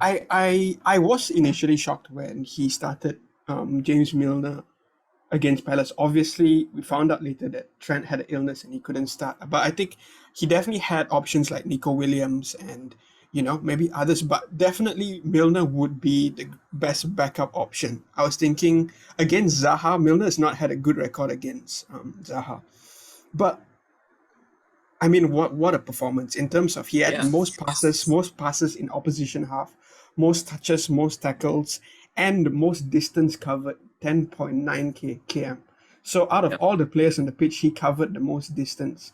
I was initially shocked when he started James Milner against Palace. Obviously, we found out later that Trent had an illness and he couldn't start. But I think he definitely had options like Nico Williams and maybe others. But definitely Milner would be the best backup option. I was thinking against Zaha. Milner has not had a good record against Zaha, but I mean, what a performance in terms of he had most passes in opposition half, most touches, most tackles, and most distance covered, 10.9 km. So out of all the players on the pitch, he covered the most distance.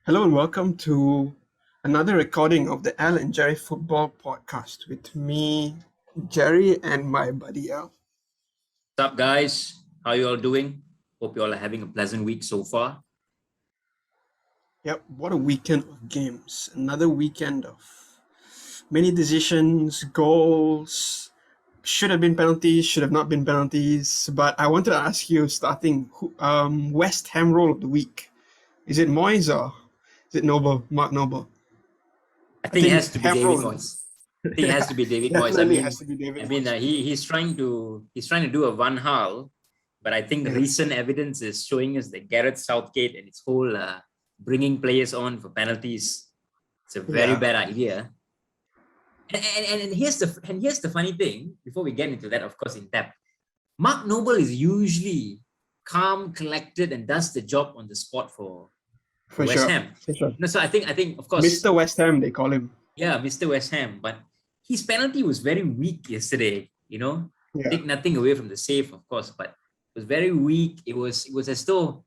Hello and welcome to another recording of the Al and Jerry Football Podcast with me, Jerry, and my buddy Al. What's up, guys? How you all doing? Hope you all are having a pleasant week so far. Yep, what a weekend of games. Another weekend of many decisions, goals. Should have been penalties, should have not been penalties. But I wanted to ask you, starting, West Ham role of the week. Is it Moyes or is it Mark Noble? I think it has to be David Moyes. I think it has to be David Moyes. He's trying to do a Van Gaal, but I think the recent evidence is showing us that Gareth Southgate and his whole bringing players on for penalties, it's a very bad idea. And here's the funny thing. Before we get into that, of course, in depth, Mark Noble is usually calm, collected, and does the job on the spot for West Ham. For sure. No, so I think of course, Mr. West Ham, they call him. Yeah, Mr. West Ham. But his penalty was very weak yesterday. Take nothing away from the save, of course, but it was very weak. It was as though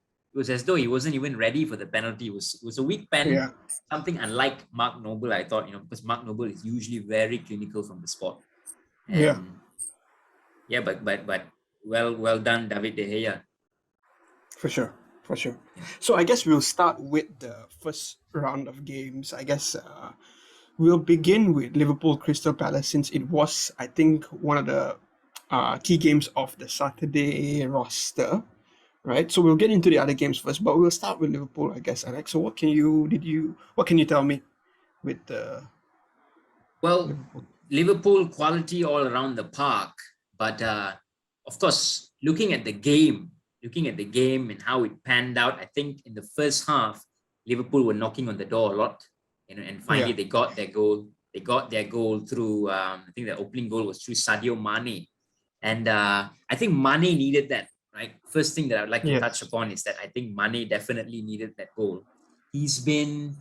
he wasn't even ready for the penalty. It was a weak pen. Yeah. Something unlike Mark Noble, I thought. Because Mark Noble is usually very clinical from the spot. And but well done, David De Gea. For sure. So I guess we'll start with the first round of games. I guess we'll begin with Liverpool Crystal Palace, since it was, I think, one of the key games of the Saturday roster, right? So we'll get into the other games first, but we'll start with Liverpool, I guess, Alex. So what can you tell me with the? Well, Liverpool quality all around the park, but of course, looking at the game and how it panned out, I think in the first half, Liverpool were knocking on the door a lot, and finally they got their goal. They got their goal through, I think the opening goal was through Sadio Mane. And I think Mane needed that, right? First thing that I would like to touch upon is that I think Mane definitely needed that goal. He's been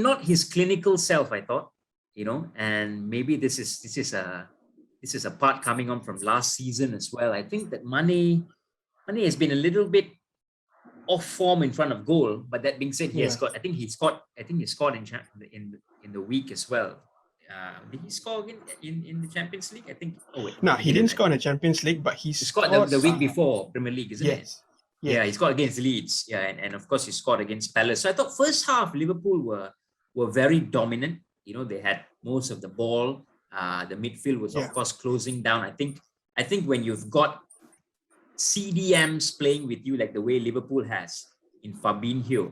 not his clinical self, I thought, and maybe this is a part coming on from last season as well. I think that Mane has been a little bit off form in front of goal, but that being said, he scored in the week as well. Did he score again in the Champions League? I think. No, he didn't score in the Champions League, but he scored the week before Premier League, isn't it? Yes. Yeah, he scored against Leeds. Yeah, and of course he scored against Palace. So I thought first half Liverpool were very dominant. They had most of the ball. The midfield was of course closing down. I think when you've got CDMs playing with you like the way Liverpool has in Fabinho.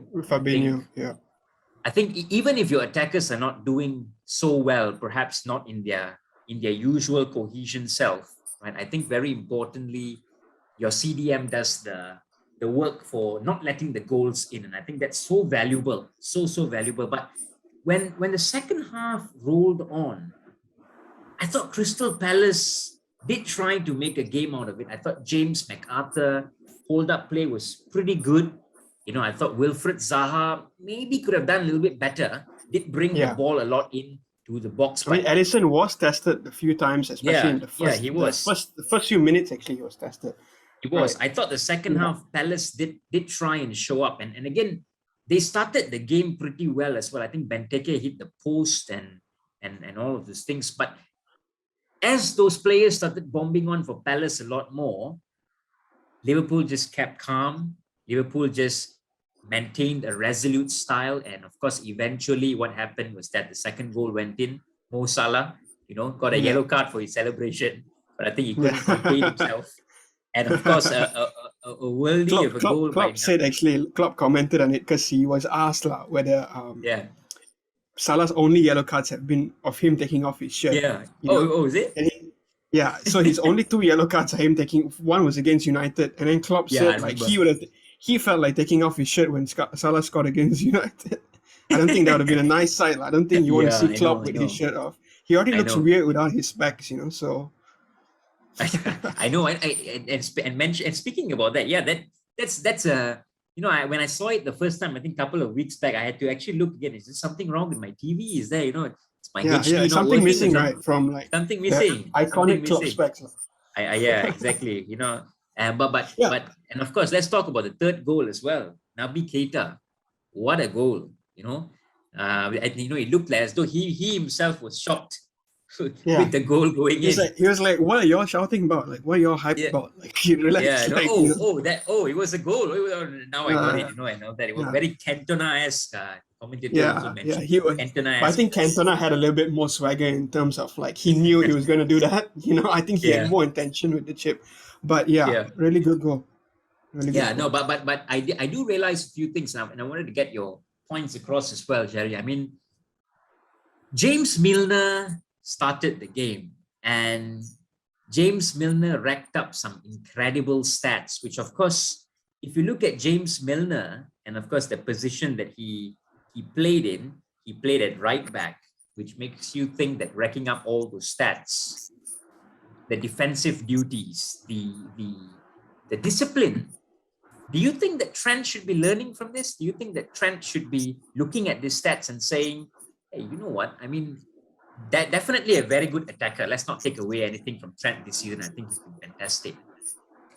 I think even if your attackers are not doing so well, perhaps not in their usual cohesion self, right? I think very importantly, your CDM does the work for not letting the goals in, and I think that's so valuable, so valuable. But when the second half rolled on, I thought Crystal Palace did try to make a game out of it. I thought James McArthur hold-up play was pretty good. I thought Wilfred Zaha maybe could have done a little bit better. Did bring the ball a lot in to the box. I mean, Alisson was tested a few times, especially in the first. He was. The first few minutes, actually, he was tested. He was. Right. I thought the second half, Palace did try and show up. And again, they started the game pretty well as well. I think Benteke hit the post and all of those things. But as those players started bombing on for Palace a lot more, Liverpool just kept calm. Liverpool just maintained a resolute style. And of course, eventually what happened was that the second goal went in. Mo Salah, got a yellow card for his celebration. But I think he couldn't contain himself. And of course, a worldie of a goal. Klopp said actually, Klopp commented on it because he was asked whether Salah's only yellow cards have been of him taking off his shirt. Yeah. Is it? And yeah. So his only 2 yellow cards are him taking. One was against United, and then Klopp said like he felt like taking off his shirt when Salah scored against United. I don't think that would have been a nice sight. I don't think you want to see Klopp with his shirt off. He already looks weird without his specs, So I know. And speaking about that, that's a. When I saw it the first time, I think a couple of weeks back, I had to actually look again. Is there something wrong with my TV? Is there, it's my HD something missing, right? From like something missing. Iconic Klopp specs. Yeah, exactly. But and of course, let's talk about the third goal as well. Naby Keita, what a goal! It looked like as though he himself was shocked with the goal going in. He was like, "What are y'all shouting about? Like, what are y'all hyped about? Like, he relaxed." Yeah. It was a goal. Now I got it. I know that it was very Cantona-esque. Commentator also mentioned Cantona-esque. But I think Cantona had a little bit more swagger in terms of like he knew he was going to do that. I think he had more intention with the chip. But really good goal. Really good goal. But I do realize a few things now, and I wanted to get your points across as well, Jerry. I mean, James Milner started the game, and James Milner racked up some incredible stats, which of course, if you look at James Milner and of course the position that he played in, he played at right back, which makes you think that racking up all those stats, the defensive duties, the discipline. Do you think that Trent should be learning from this? Do you think that Trent should be looking at these stats and saying, hey, you know what? I mean, definitely a very good attacker. Let's not take away anything from Trent this season. I think he's been fantastic.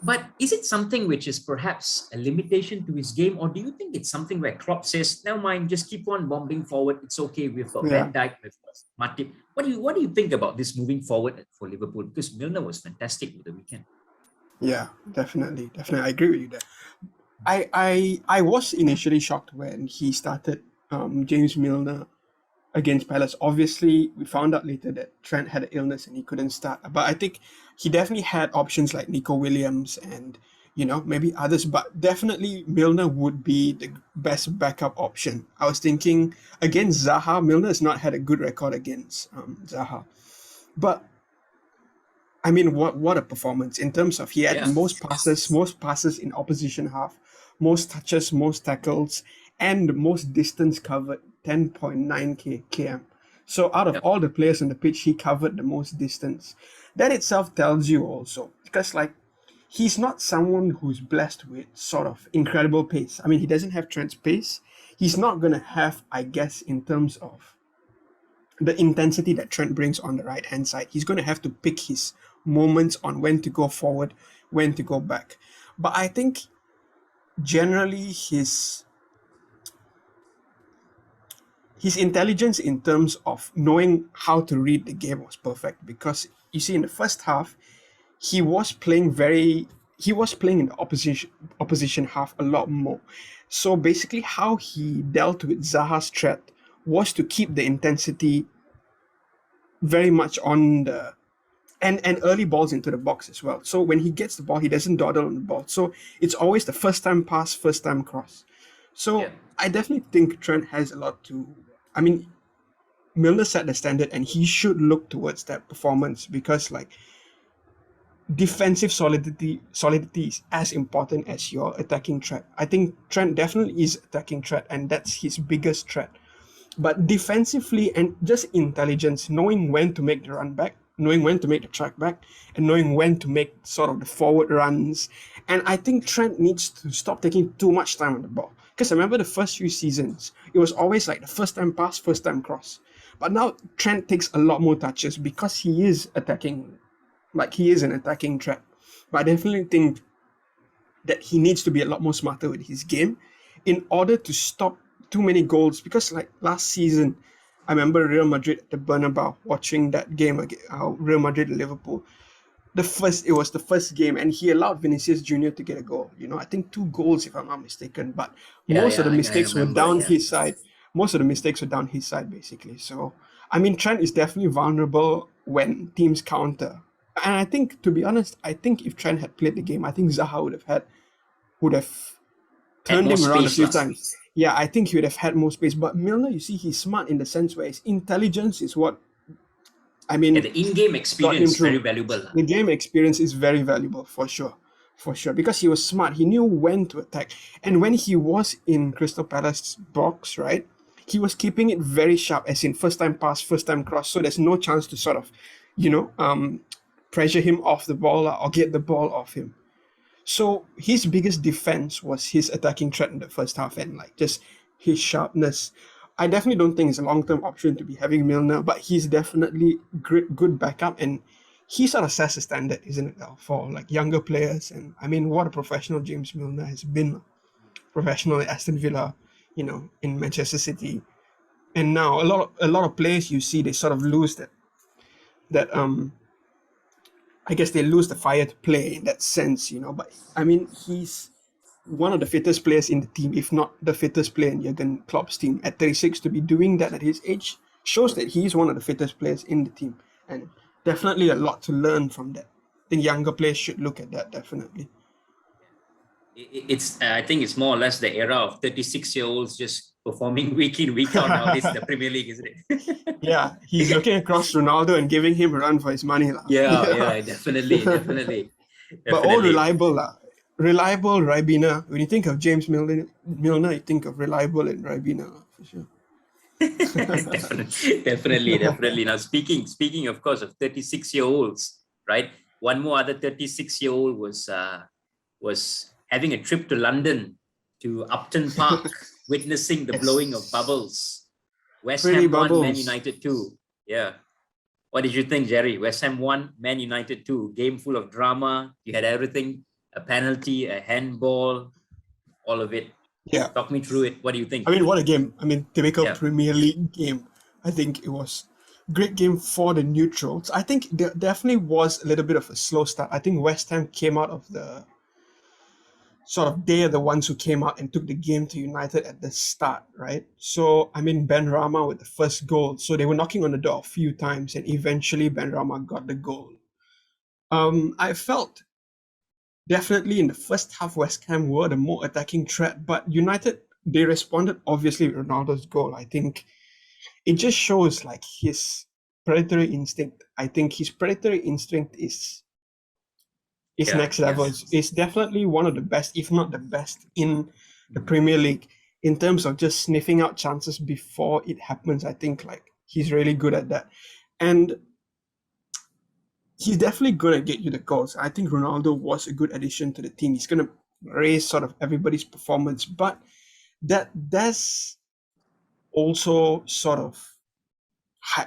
But is it something which is perhaps a limitation to his game, or do you think it's something where Klopp says, "Never mind, just keep on bombing forward. It's okay. We've got Van Dijk, we've got Matip." What do you think about this moving forward for Liverpool? Because Milner was fantastic with the weekend. Yeah, definitely. I agree with you there. I was initially shocked when he started James Milner against Palace. Obviously, we found out later that Trent had an illness and he couldn't start. But I think he definitely had options like Nico Williams and, maybe others. But definitely Milner would be the best backup option. I was thinking against Zaha, Milner has not had a good record against Zaha. But, I mean, what a performance in terms of he had most passes in opposition half, most touches, most tackles, and most distance covered, 10.9 km. So out of all the players on the pitch, he covered the most distance. That itself tells you also, because he's not someone who's blessed with sort of incredible pace. I mean, he doesn't have Trent's pace. He's not going to have, I guess, in terms of the intensity that Trent brings on the right-hand side. He's going to have to pick his moments on when to go forward, when to go back. But I think generally his intelligence in terms of knowing how to read the game was perfect, because you see in the first half he was playing in the opposition half a lot more. So basically how he dealt with Zaha's threat was to keep the intensity very much on the and early balls into the box as well. So when he gets the ball, he doesn't dawdle on the ball. So it's always the first time pass, first time cross. So I definitely think Trent has a lot to. I mean, Milner set the standard, and he should look towards that performance, because defensive solidity is as important as your attacking threat. I think Trent definitely is attacking threat, and that's his biggest threat. But defensively and just intelligence, knowing when to make the run back, knowing when to make the track back, and knowing when to make sort of the forward runs. And I think Trent needs to stop taking too much time on the ball. Because I remember the first few seasons, it was always like the first time pass, first time cross. But now Trent takes a lot more touches because he is attacking, he is an attacking threat. But I definitely think that he needs to be a lot more smarter with his game in order to stop too many goals. Because last season, I remember Real Madrid at the Bernabeu watching that game, Real Madrid and Liverpool. It was the first game, and he allowed Vinicius Jr. to get a goal. I think 2 goals, if I'm not mistaken. But most of the mistakes were down his side. Most of the mistakes were down his side, basically. So, I mean, Trent is definitely vulnerable when teams counter. And I think, to be honest, I think if Trent had played the game, I think Zaha would have Had turned more him around a space few lah. times. Yeah, I think he would have had more space. But Milner, you see, he's smart in the sense where his intelligence is what, I Yeah, mean, the in-game got him experience very through. valuable lah. The game experience is very valuable for sure. For sure. Because he was smart. He knew when to attack. And when he was in Crystal Palace box, right? He was keeping it very sharp, as in first time pass, first time cross. So there's no chance to sort of, pressure him off the ball or get the ball off him. So his biggest defense was his attacking threat in the first half and like just his sharpness. I definitely don't think it's a long-term option to be having Milner, but he's definitely good backup, and he sort of sets a standard, isn't it, for like younger players. And I mean, what a professional James Milner has been, professional at Aston Villa, in Manchester City, and now a lot of players you see they sort of lose that I guess they lose the fire to play in that sense, But I mean, he's one of the fittest players in the team, if not the fittest player in Jurgen Klopp's team. At 36, to be doing that at his age shows that he's one of the fittest players in the team, and definitely a lot to learn from that. I think younger players should look at that definitely. It's I think it's more or less the era of 36-year-olds just performing week in, week out nowadays in the Premier League, isn't it? Yeah, he's looking across Ronaldo and giving him a run for his money. Yeah, definitely. But all reliable. Reliable Ribena. When you think of James Milner, you think of reliable and Ribena, for sure. Definitely. Now, speaking of course of 36-year-olds, right? One more other 36-year-old was having a trip to London, to Upton Park, witnessing the blowing of bubbles. West Ham won, Man United 2. Yeah. What did you think, Jerry? West Ham won, Man United 2. Game full of drama. You had everything, a penalty, a handball, all of it. Yeah. Talk me through it. What do you think? I mean, what a game. I mean, typical Premier League game. I think it was a great game for the neutrals. I think there definitely was a little bit of a slow start. I think West Ham came out of the sort of, they are the ones who came out and took the game to United at the start, right? So, I mean, Ben Rama with the first goal. So they were knocking on the door a few times, and eventually Ben Rama got the goal. I felt definitely in the first half, West Ham were the more attacking threat, but United, they responded obviously with Ronaldo's goal. I think it just shows like his predatory instinct. I think his predatory instinct is next level. It's definitely one of the best, if not the best, in the Premier League in terms of just sniffing out chances before it happens. I think like he's really good at that, and he's definitely going to get you the goals. I think Ronaldo was a good addition to the team. He's going to raise sort of everybody's performance, but that's also sort of,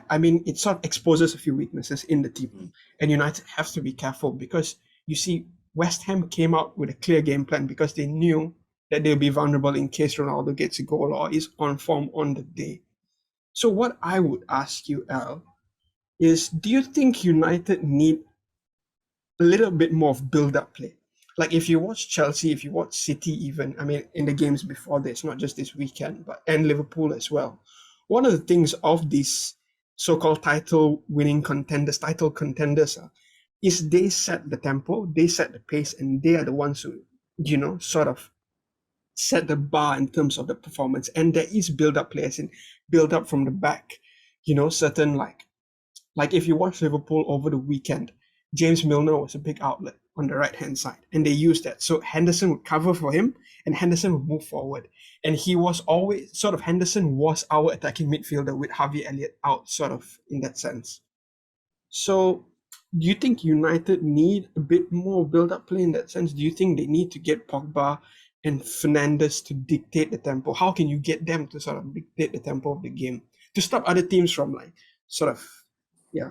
I mean, it sort of exposes a few weaknesses in the team, and United have to be careful because you see, West Ham came out with a clear game plan because they knew that they'll be vulnerable in case Ronaldo gets a goal or is on form on the day. So what I would ask you, Al, is do you think United need a little bit more of build-up play? Like if you watch Chelsea, if you watch City even, I mean, in the games before this, not just this weekend, and Liverpool as well. One of the things of these so-called title contenders is they set the tempo, they set the pace, and they are the ones who, sort of set the bar in terms of the performance. And there is build-up players and build up from the back, certain like if you watch Liverpool over the weekend, James Milner was a big outlet on the right-hand side, and they used that. So Henderson would cover for him, and Henderson would move forward. And he was always sort of, Henderson was our attacking midfielder with Harvey Elliott out, sort of, in that sense. So do you think United need a bit more build-up play in that sense? Do you think they need to get Pogba and Fernandes to dictate the tempo? How can you get them to sort of dictate the tempo of the game to stop other teams from like sort of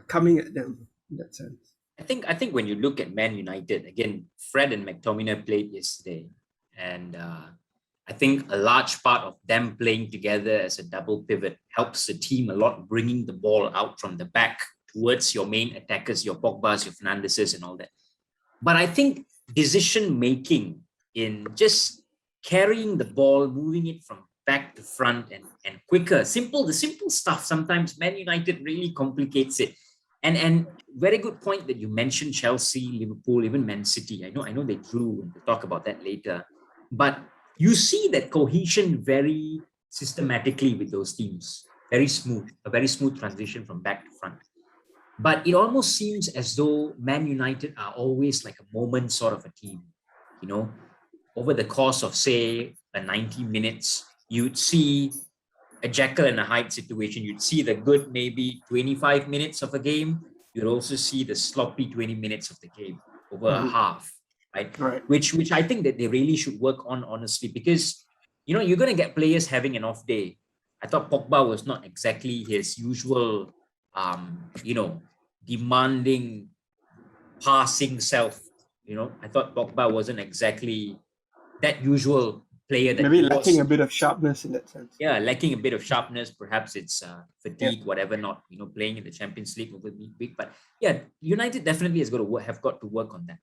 coming at them in that sense? I think when you look at Man United, again, Fred and McTominay played yesterday, and I think a large part of them playing together as a double pivot helps the team a lot, bringing the ball out from the back towards your main attackers, your Pogbas, your Fernandeses and all that. But I think decision-making in just carrying the ball, moving it from back to front and quicker, the simple stuff, sometimes Man United really complicates it. And very good point that you mentioned Chelsea, Liverpool, even Man City. I know they drew, and we'll talk about that later. But you see that cohesion very systematically with those teams. Very smooth, a very smooth transition from back to front. But it almost seems as though Man United are always like a moment sort of a team. Over the course of, say, a 90 minutes, you'd see a Jekyll and a Hyde situation. You'd see the good maybe 25 minutes of a game. You'd also see the sloppy 20 minutes of the game over a half, right? Which I think that they really should work on, honestly, because, you're going to get players having an off day. I thought Pogba was not exactly his usual, demanding, passing self. I thought Pogba wasn't exactly that usual player that maybe lacking a bit of sharpness in that sense. Yeah, lacking a bit of sharpness. Perhaps it's fatigue, whatever. Not playing in the Champions League over the week, but yeah, United definitely have got to work on that.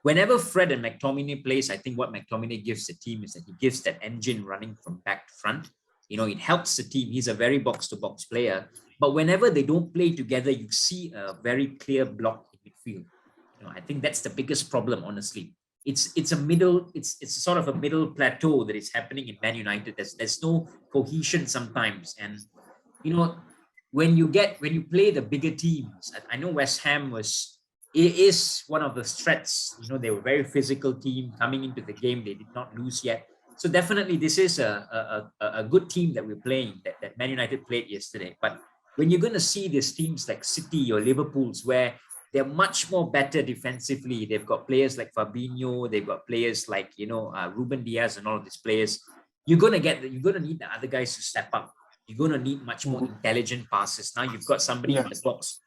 Whenever Fred and McTominay plays, I think what McTominay gives the team is that he gives that engine running from back to front. It helps the team. He's a very box-to-box player. But whenever they don't play together, you see a very clear block in midfield. I think that's the biggest problem, honestly. It's sort of a middle plateau that is happening in Man United. There's no cohesion sometimes. And, when you play the bigger teams, I know West Ham is one of the threats. They were a very physical team coming into the game. They did not lose yet. So definitely this is a good team that we're playing, that Man United played yesterday. But when you're going to see these teams like City or Liverpool's, where they're much more better defensively, they've got players like Fabinho, they've got players like, Ruben Diaz and all of these players, you're going to need the other guys to step up. You're going to need much more intelligent passes. Now you've got somebody in the box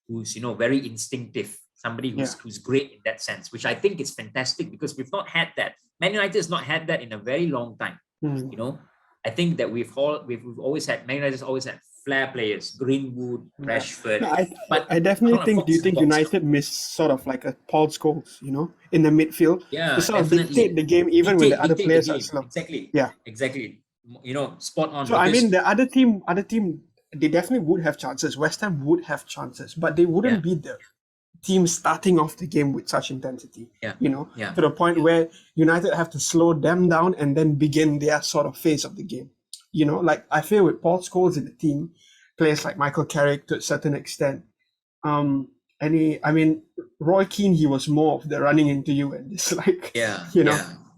who's, very instinctive, somebody who's great in that sense, which I think is fantastic, because we've not had that. Man United has not had that in a very long time. I think that we've always had, Man United has always had flair players, Greenwood, Rashford. No, I definitely think, do you think United missed sort of like a Paul Scholes, in the midfield? Yeah, to sort of dictate the game even when the other players are slow. Exactly. Yeah. Exactly. Spot on. So I mean, the other team, they definitely would have chances. West Ham would have chances, but they wouldn't be the team starting off the game with such intensity. To the point where United have to slow them down and then begin their sort of phase of the game. Like I feel with Paul Scholes in the team, players like Michael Carrick to a certain extent. Roy Keane, he was more of the running into you and just like,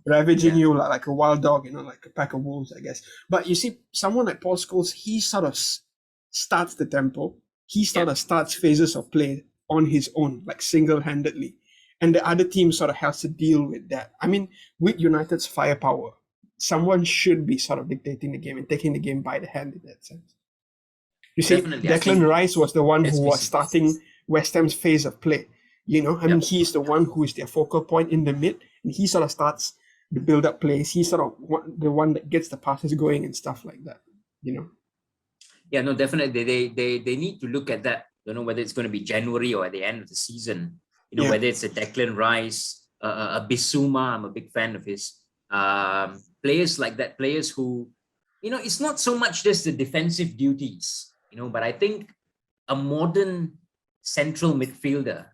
ravaging you like a wild dog, like a pack of wolves, I guess. But you see, someone like Paul Scholes, he sort of starts the tempo. He sort of starts phases of play on his own, like single-handedly. And the other team sort of has to deal with that. I mean, with United's firepower, someone should be sort of dictating the game and taking the game by the hand in that sense. You see, Declan Rice was the one who was starting West Ham's phase of play. He's the one who is their focal point in the mid, and he sort of starts the build-up plays. He's sort of the one that gets the passes going and stuff like that. Yeah, no, definitely. They need to look at that. Don't know whether it's going to be January or at the end of the season. Whether it's a Declan Rice, a Bissouma. I'm a big fan of his. Players like that, players who, it's not so much just the defensive duties, but I think a modern central midfielder,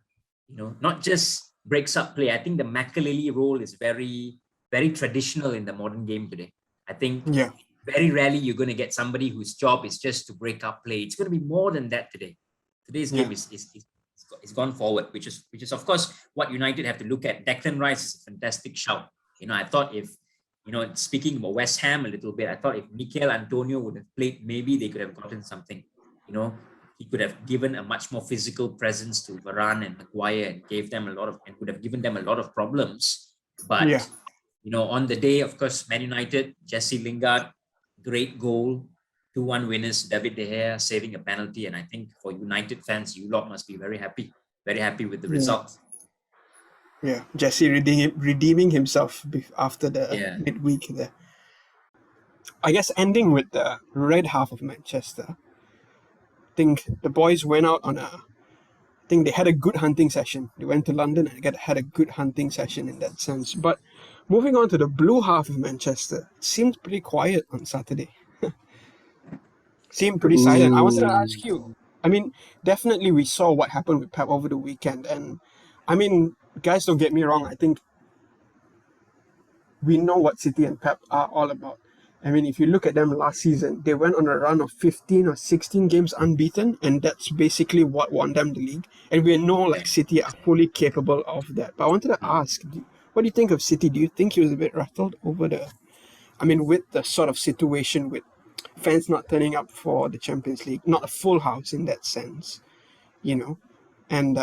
not just breaks up play. I think the Makelele role is very, very traditional in the modern game today. I think very rarely you're going to get somebody whose job is just to break up play. It's going to be more than that today. Today's game is gone forward, which is of course what United have to look at. Declan Rice is a fantastic shout. I thought if, speaking about West Ham a little bit, I thought if Mikel Antonio would have played, maybe they could have gotten something. He could have given a much more physical presence to Varane and Maguire and would have given them a lot of problems. But on the day, of course, Man United, Jesse Lingard, great goal, 2-1 winners, David De Gea saving a penalty. And I think for United fans, you lot must be very happy with the result. Yeah, Jesse redeeming himself after the midweek there. I guess ending with the red half of Manchester, I think the boys went out on they had a good hunting session. They went to London and had a good hunting session in that sense. But moving on to the blue half of Manchester, it seemed pretty quiet on Saturday. Seemed pretty silent. I wanted to ask you, I mean, definitely we saw what happened with Pep over the weekend. And I mean, guys, don't get me wrong. I think we know what City and Pep are all about. I mean, if you look at them last season, they went on a run of 15 or 16 games unbeaten, and that's basically what won them the league. And we know like City are fully capable of that. But I wanted to ask, what do you think of City? Do you think he was a bit rattled over with the sort of situation with fans not turning up for the Champions League, not a full house in that sense, you know? And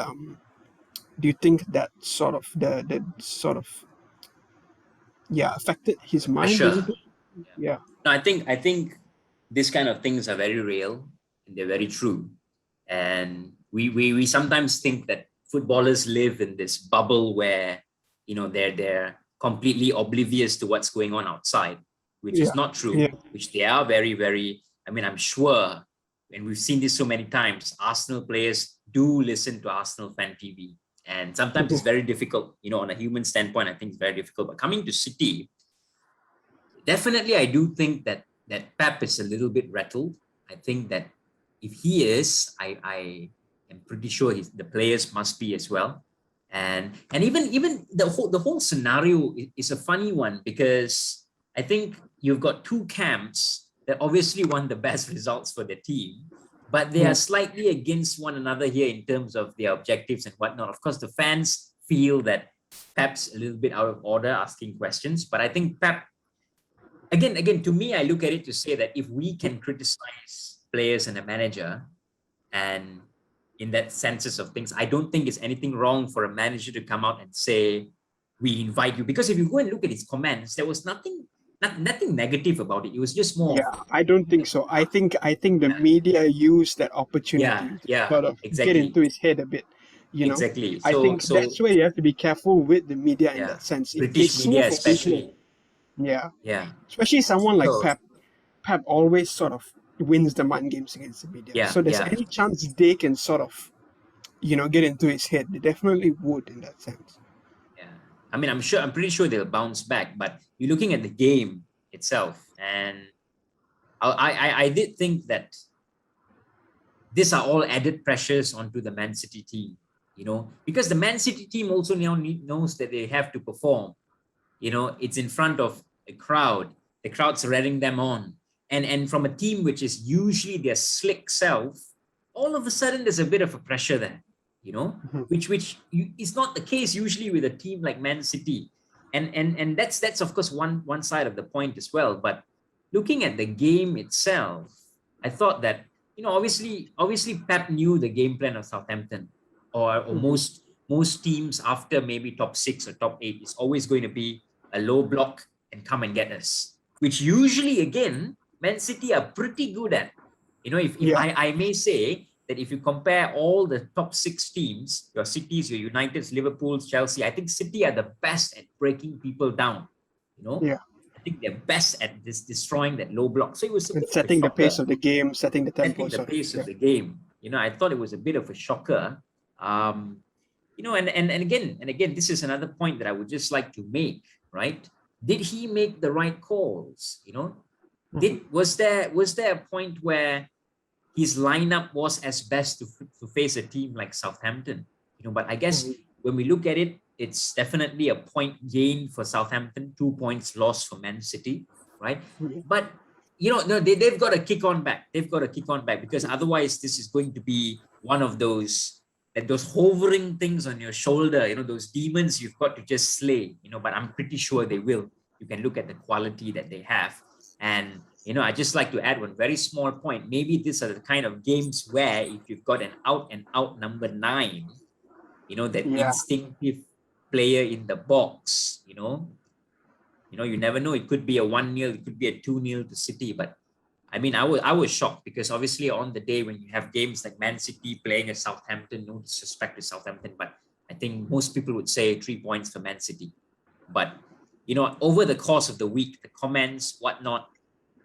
do you think that sort of the sort of affected his mind a little bit? Yeah. No, I think these kind of things are very real and they're very true. And we sometimes think that footballers live in this bubble where, you know, they're completely oblivious to what's going on outside, which is not true, which they are very, very, I mean, I'm sure, and we've seen this so many times, Arsenal players do listen to Arsenal fan TV. And sometimes it's very difficult, you know, on a human standpoint, I think it's very difficult. But coming to City, definitely, I do think that Pep is a little bit rattled. I think that if he is, I am pretty sure the players must be as well. And even the whole scenario is a funny one, because I think you've got two camps that obviously want the best results for their team, but they are slightly against one another here in terms of their objectives and whatnot. Of course, the fans feel that Pep's a little bit out of order asking questions, but I think Pep, again, to me, I look at it to say that if we can criticize players and a manager, and in that senses of things, I don't think it's anything wrong for a manager to come out and say, we invite you. Because if you go and look at his comments, there was nothing negative about it. It was just more. Yeah, I don't think so. I think the media used that opportunity to sort of get into his head a bit. You know, exactly. I think that's where you have to be careful with the media in that sense. British media, especially. Yeah. Yeah. Especially someone like Pep. Pep always sort of wins the mind games against the media. Yeah. So there's any chance they can sort of, you know, get into his head. They definitely would in that sense. Yeah. I mean, I'm pretty sure they'll bounce back, but you're looking at the game itself, and I did think that these are all added pressures onto the Man City team, you know, because the Man City team also now knows that they have to perform. You know, it's in front of a crowd. The crowd's rearing them on. And from a team which is usually their slick self, all of a sudden there's a bit of a pressure there, you know, which is not the case usually with a team like Man City. And that's of course one side of the point as well. But looking at the game itself, I thought that, you know, obviously Pep knew the game plan of Southampton, or most teams after maybe top 6 or top 8 is always going to be a low block and come and get us, which usually, again, Man City are pretty good at. You know, if I may say that if you compare all the top 6 teams, your Cities, your Uniteds, Liverpools, Chelsea, I think City are the best at breaking people down. You know, I think they're best at destroying that low block. So it was setting the pace of the game, setting the tempo, setting the pace of the game. You know, I thought it was a bit of a shocker. You know, and again, this is another point that I would just like to make. Right? Did he make the right calls? You know, was there a point where his lineup was as best to face a team like Southampton? You know, but I guess when we look at it, it's definitely a point gain for Southampton, 2 points lost for Man City, right? But you know, no, they've got to kick on back. They've got to kick on back, because otherwise this is going to be one of those hovering things on your shoulder, you know, those demons you've got to just slay, you know, but I'm pretty sure they will. You can look at the quality that they have. And, you know, I just like to add one very small point. Maybe these are the kind of games where if you've got an out and out number 9, you know, that instinctive player in the box, you know, you never know. It could be a 1-0, it could be a 2-0 to City, but I mean, I was shocked, because obviously on the day when you have games like Man City playing at Southampton, no disrespect to Southampton, but I think most people would say 3 points for Man City. But, you know, over the course of the week, the comments, whatnot,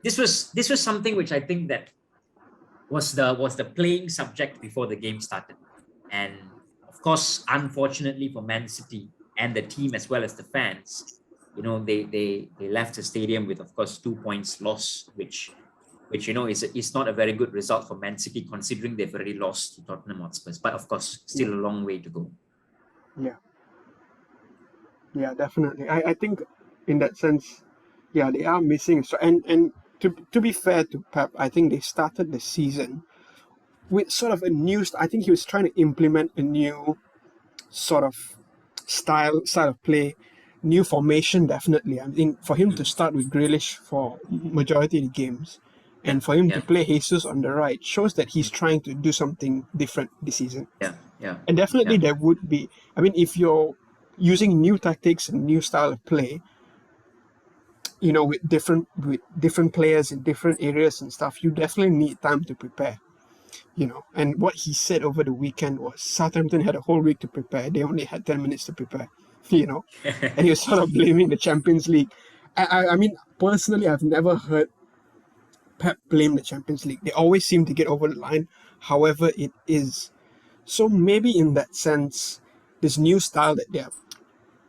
this was something which I think that was the playing subject before the game started. And of course, unfortunately for Man City and the team as well as the fans, you know, they left the stadium with, of course, 2 points lost, which which, you know, is not a very good result for Man City, considering they've already lost to Tottenham Hotspur. But of course, still a long way to go. Yeah, definitely. I think in that sense, yeah, they are missing. So and to be fair to Pep, I think they started the season with sort of a new. I think he was trying to implement a new sort of style of play, new formation. Definitely, I mean, for him to start with Grealish for majority of the games, and for him to play Jesus on the right shows that he's trying to do something different this season. And definitely there would be. I mean, if you're using new tactics and new style of play, you know, with different players in different areas and stuff, you definitely need time to prepare. You know, and what he said over the weekend was Southampton had a whole week to prepare. They only had 10 minutes to prepare, you know, and he was sort of blaming the Champions League. I mean, personally, I've never heard Pep blame the Champions League. They always seem to get over the line, however it is. So maybe in that sense, this new style that they're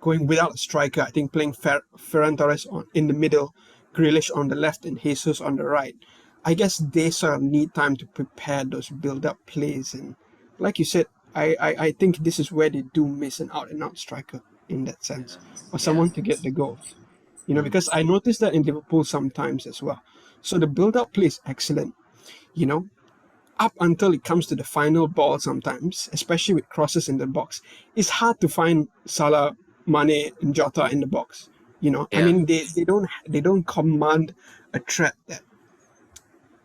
going without a striker, I think playing Ferran Torres in the middle, Grealish on the left and Jesus on the right, I guess they sort of need time to prepare those build-up plays. And like you said, I think this is where they do miss an out-and-out striker in that sense, or someone to get the goals. You know, because I noticed that in Liverpool sometimes as well. So the build-up play is excellent, you know, up until it comes to the final ball sometimes, especially with crosses in the box. It's hard to find Salah, Mane, and Jota in the box. You know, I mean, they don't command a threat that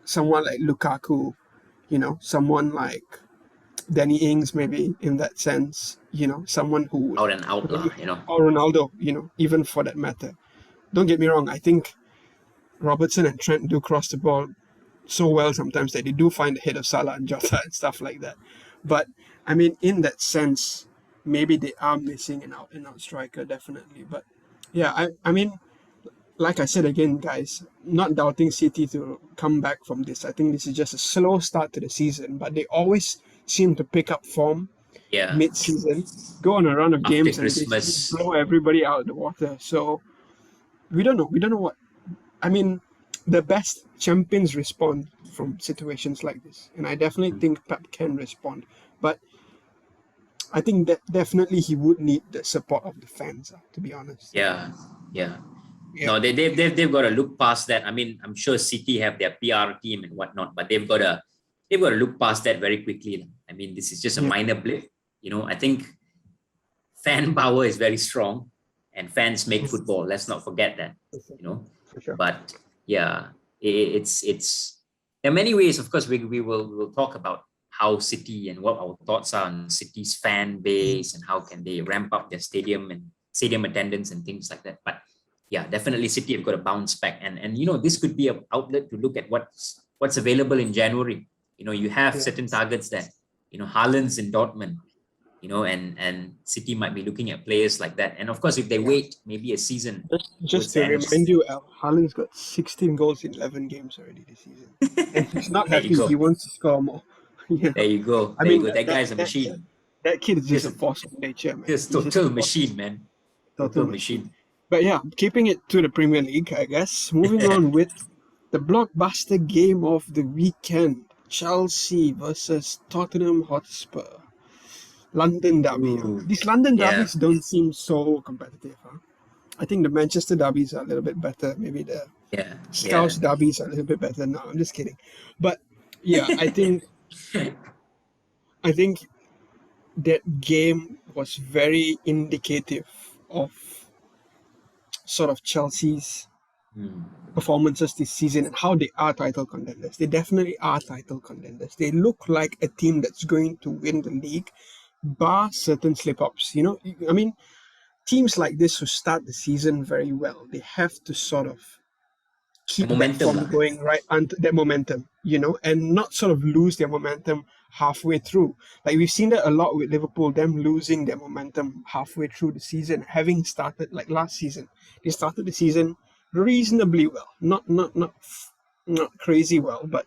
someone like Lukaku, you know, someone like Danny Ings, maybe in that sense, you know, someone who would, out and out, you know, or Ronaldo, you know, even for that matter. Don't get me wrong. I think Robertson and Trent do cross the ball so well sometimes that they do find the head of Salah and Jota and stuff like that. But I mean, in that sense, maybe they are missing an out-and-out striker, definitely. But yeah, I mean, like I said again, guys, not doubting City to come back from this. I think this is just a slow start to the season, but they always seem to pick up form mid-season, go on a run of after games, Christmas, and basically blow everybody out of the water. So we don't know. We don't know what. I mean, the best champions respond from situations like this, and I definitely think Pep can respond. But I think that definitely he would need the support of the fans, to be honest. Yeah. No, they've got to look past that. I mean, I'm sure City have their PR team and whatnot, but they've got to look past that very quickly. I mean, this is just a minor blip. You know, I think fan power is very strong, and fans make football. Let's not forget that. You know, for sure. But yeah, it's there are many ways. Of course, we will talk about how City and what our thoughts are on City's fan base and how can they ramp up their stadium attendance and things like that. But yeah, definitely City have got to bounce back, and you know, this could be an outlet to look at what's available in January. You know, you have certain targets that, you know, Haaland's in Dortmund, you know, and City might be looking at players like that. And of course, if they wait maybe a season, just to remind you, Haaland's got 16 goals in 11 games already this season, and he's not happy. He wants to score more. You know? There you go. I mean, that guy's a machine. That kid is just a force of nature, man. Just total machine, man. Total machine. But yeah, keeping it to the Premier League, I guess. Moving on with the blockbuster game of the weekend. Chelsea versus Tottenham Hotspur. London derby. These London derbies don't seem so competitive. Huh? I think the Manchester derbies are a little bit better. Maybe the Scouse derbies are a little bit better. No, I'm just kidding. But yeah, I think that game was very indicative of sort of Chelsea's performances this season and how they are title contenders. They definitely are title contenders. They look like a team that's going to win the league, bar certain slip-ups. You know, I mean, teams like this who start the season very well, they have to sort of keep that form going right onto that momentum, you know, and not sort of lose their momentum halfway through. Like we've seen that a lot with Liverpool, them losing their momentum halfway through the season, having started like last season. They started the season reasonably well, not crazy well, but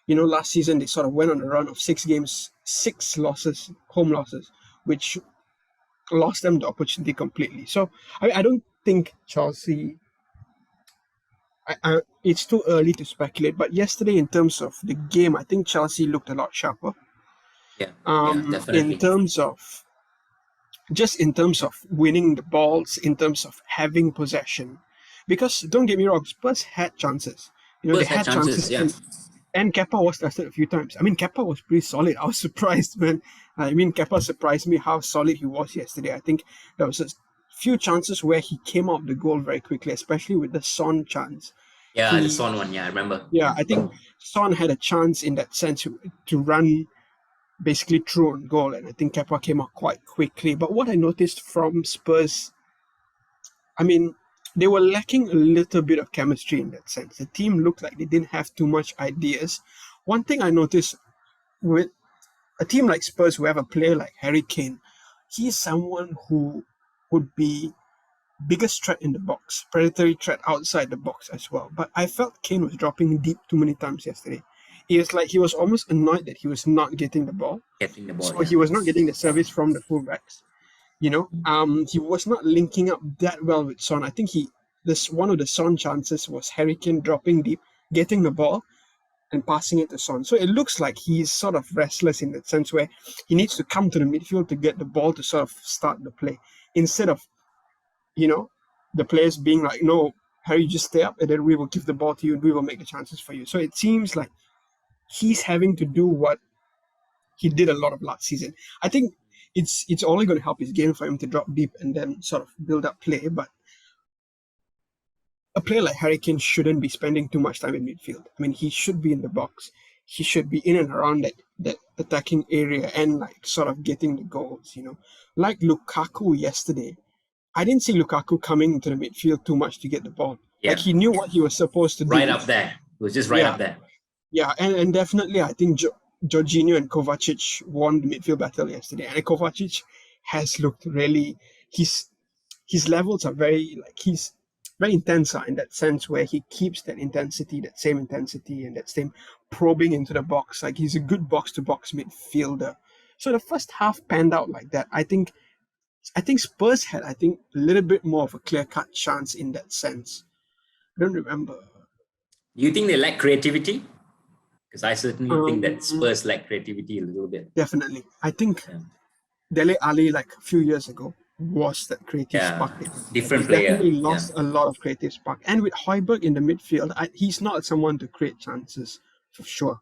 you know, last season they sort of went on a run of 6 games, 6 losses, home losses, which lost them the opportunity completely. So I don't think Chelsea It's too early to speculate, but yesterday in terms of the game, I think Chelsea looked a lot sharper. Yeah, In definitely. terms of in terms of winning the balls, in terms of having possession, because don't get me wrong, Spurs had chances. They Spurs had had chances, chances, yeah. and Kepa was tested a few times. I mean, Kepa was pretty solid. I was surprised, man. I mean, Kepa surprised me how solid he was yesterday. I think there was a few chances where he came out the goal very quickly, especially with the Son chance. Yeah, the He, Son one, yeah, I remember. yeah, I think Son had a chance in that sense to run basically through on goal, and I think Kepa came out quite quickly. But what I noticed from Spurs, I mean, they were lacking a little bit of chemistry in that sense. The team looked like they didn't have too much ideas. One thing I noticed with a team like Spurs who have a player like Harry Kane, he's someone who would be biggest threat in the box, predatory threat outside the box as well. But I felt Kane was dropping deep too many times yesterday. He was almost annoyed that he was not getting the ball. Getting the ball, So yeah. he was not getting the service from the fullbacks. He was not linking up that well with Son. I think this one of the Son chances was Harry Kane dropping deep, getting the ball, and passing it to Son. So it looks like he's sort of restless in that sense where he needs to come to the midfield to get the ball to sort of start the play instead of, the players being like, no, Harry, just stay up and then we will give the ball to you and we will make the chances for you. So it seems like he's having to do what he did a lot of last season. I think it's only going to help his game for him to drop deep and then sort of build up play. But a player like Harry Kane shouldn't be spending too much time in midfield. I mean, he should be in the box. He should be in and around that attacking area and like sort of getting the goals, Like Lukaku yesterday. I didn't see Lukaku coming into the midfield too much to get the ball. Yeah. Like he knew what he was supposed to do. Right up there. It was just right up there. Yeah, and definitely I think Jorginho and Kovacic won the midfield battle yesterday. And Kovacic has looked really his levels are he's very intense in that sense where he keeps that same intensity and that same probing into the box. Like he's a good box to box midfielder. So the first half panned out like that. I think Spurs had a little bit more of a clear-cut chance in that sense. I don't remember. Do you think they lack creativity? Because I certainly think that Spurs lack creativity a little bit. Definitely. I think Dele Alli, like a few years ago, was that creative spark. Different player. Definitely lost a lot of creative spark. And with Højbjerg in the midfield, he's not someone to create chances, for sure.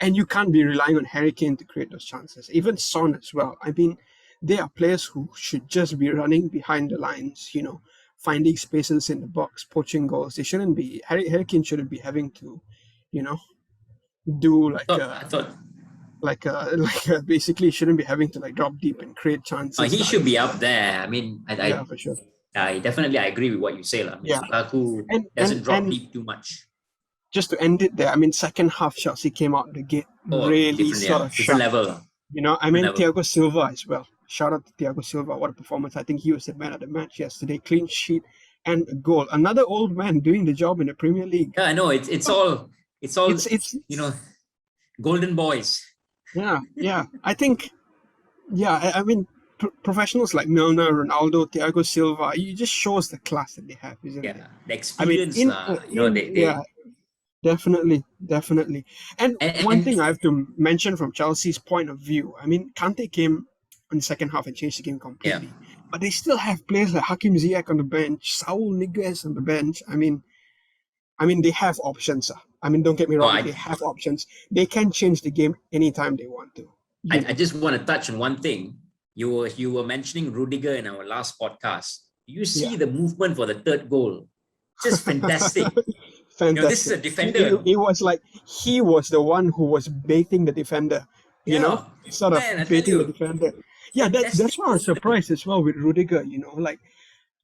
And you can't be relying on Harry Kane to create those chances. Even Son as well. I mean, they are players who should just be running behind the lines, finding spaces in the box, poaching goals. They shouldn't be, Harry Kane shouldn't be having to, do basically shouldn't be having to like drop deep and create chances. He should be up there. I mean, yeah, for sure. I agree with what you say. I mean, Lukaku doesn't drop deep too much. Just to end it there, I mean, second half Chelsea came out the gate really sort of different level. I mean, Thiago Silva as well. Shout out to Thiago Silva. What a performance. I think he was the man of the match yesterday. Clean sheet and a goal. Another old man doing the job in the Premier League. Yeah, I know. It's all golden boys. Yeah. I think, I mean, professionals like Milner, Ronaldo, Thiago Silva, it just shows the class that they have, isn't it? Yeah, the experience. Definitely. And one thing I have to mention from Chelsea's point of view, I mean, Kante came in the second half and changed the game completely. Yeah. But they still have players like Hakim Ziyech on the bench, Saul Niguez on the bench. I mean, they have options. I mean, don't get me wrong, they have options. They can change the game anytime they want to. I just want to touch on one thing. You were mentioning Rudiger in our last podcast. You see the movement for the third goal. Just fantastic. Fantastic. This is a defender. It was like he was the one who was baiting the defender. Sort of baiting the defender. Yeah, that's why I was surprised as well with Rudiger. Like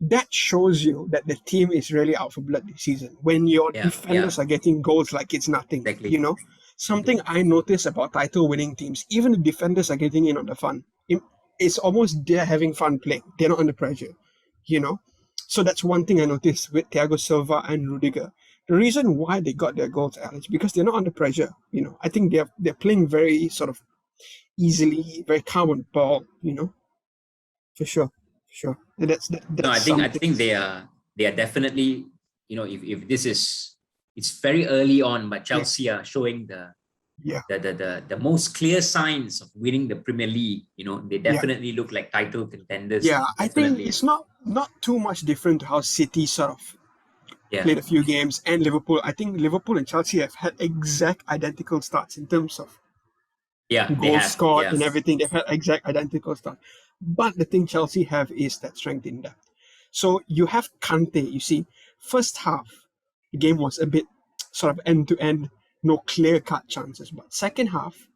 that shows you that the team is really out for blood this season. When your defenders are getting goals like it's nothing. Exactly. Something I notice about title-winning teams, even the defenders are getting in on the fun. It's almost they're having fun playing. They're not under pressure. So that's one thing I noticed with Thiago Silva and Rudiger. The reason why they got their goals, Alex, because they're not under pressure. I think they're playing very sort of easily, very calm on the ball. For sure. That's no, I think they are definitely. If this is it's very early on, but Chelsea are showing the most clear signs of winning the Premier League. You know, they definitely look like title contenders. Yeah, I think it's not too much different to how City sort of played a few games, and Liverpool. I think Liverpool and Chelsea have had exact identical starts in terms of goals scored and everything. They've had exact identical starts. But the thing Chelsea have is that strength in depth. So you have Kante, you see, first half, the game was a bit sort of end-to-end, no clear-cut chances. But second half,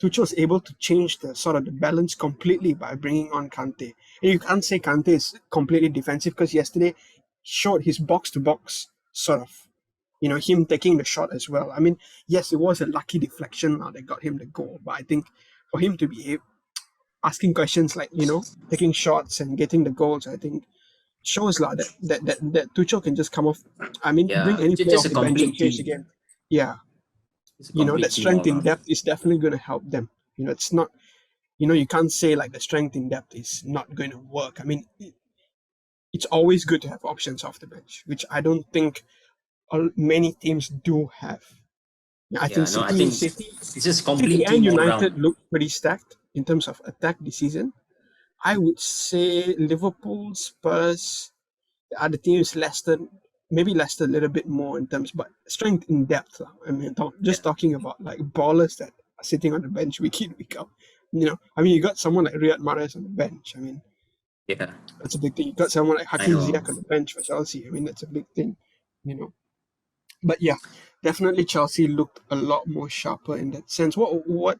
Tuchel was able to change the sort of the balance completely by bringing on Kante. And you can't say Kante is completely defensive because yesterday showed his box-to-box sort of, him taking the shot as well. I mean, yes, it was a lucky deflection that got him the goal. But I think for him to be asking questions like, taking shots and getting the goals, I think shows that Tuchel can just come off. I mean, bring any player off the bench and change the game. Yeah. That strength in depth is definitely going to help them. It's not, you can't say like the strength in depth is not going to work. I mean, it's always good to have options off the bench, which I don't think many teams do have. I think City and United look pretty stacked in terms of attack this season. I would say Liverpool, Spurs, the other teams, Leicester, maybe Leicester a little bit more in terms, but strength in depth. I mean, talking about like ballers that are sitting on the bench week in, week out. I mean, you got someone like Riyad Mahrez on the bench. I mean, that's a big thing. You got someone like Hakim Ziyech on the bench for Chelsea. I mean, that's a big thing, But yeah, definitely Chelsea looked a lot more sharper in that sense. What?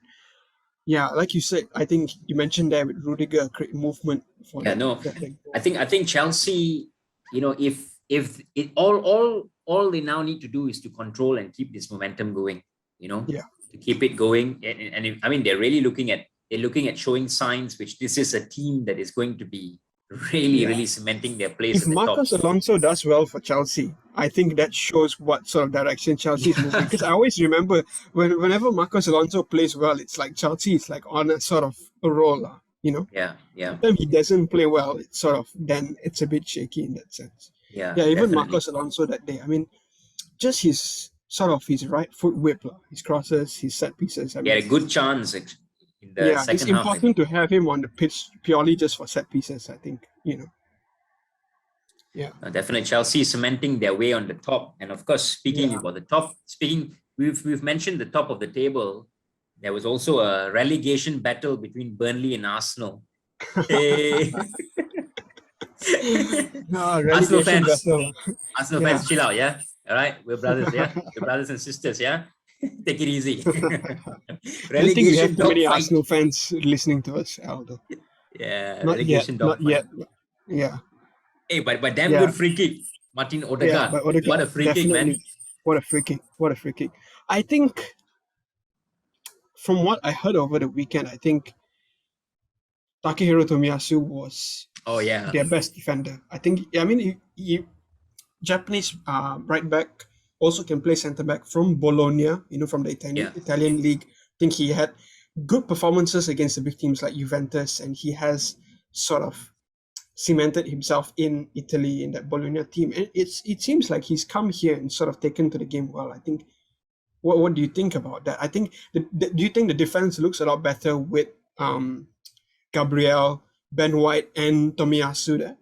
Yeah, like you said, I think you mentioned there with Rudiger, great movement for I think Chelsea, if it all they now need to do is to control and keep this momentum going, to keep it going. And I mean, they're looking at showing signs, which this is a team that is going to be really cementing their place. If Marcos Alonso does well for Chelsea, I think that shows what sort of direction Chelsea is moving. Because I always remember whenever Marcos Alonso plays well, it's like Chelsea is like on a sort of a roll, When he doesn't play well, it's sort of then it's a bit shaky in that sense. Even definitely. Marcos Alonso that day, I mean, just his right foot whip, his crosses, his set pieces. I mean, he had a good chance. It's important to have him on the pitch purely just for set pieces, I think, Definitely Chelsea cementing their way on the top. And of course, speaking about the top, we've mentioned the top of the table. There was also a relegation battle between Burnley and Arsenal. Arsenal fans, chill out, yeah? All right, we're brothers, yeah? We're brothers and sisters, yeah? Take it easy. I don't think we have too many Arsenal fans listening to us, Aldo. Yeah, not yet. Yeah. Hey, but damn good free kick, Martin Odegaard. What a free kick, man! What a free kick! I think, from what I heard over the weekend, I think Takehiro Tomiyasu was their best defender. I think. I mean, Japanese right back. Also can play centre back from Bologna, from the Italian league. I think he had good performances against the big teams like Juventus, and he has sort of cemented himself in Italy in that Bologna team. And it seems like he's come here and sort of taken to the game well. I think. What do you think about that? I think. Do you think the defense looks a lot better with Gabriel, Ben White, and Tomiyasu there?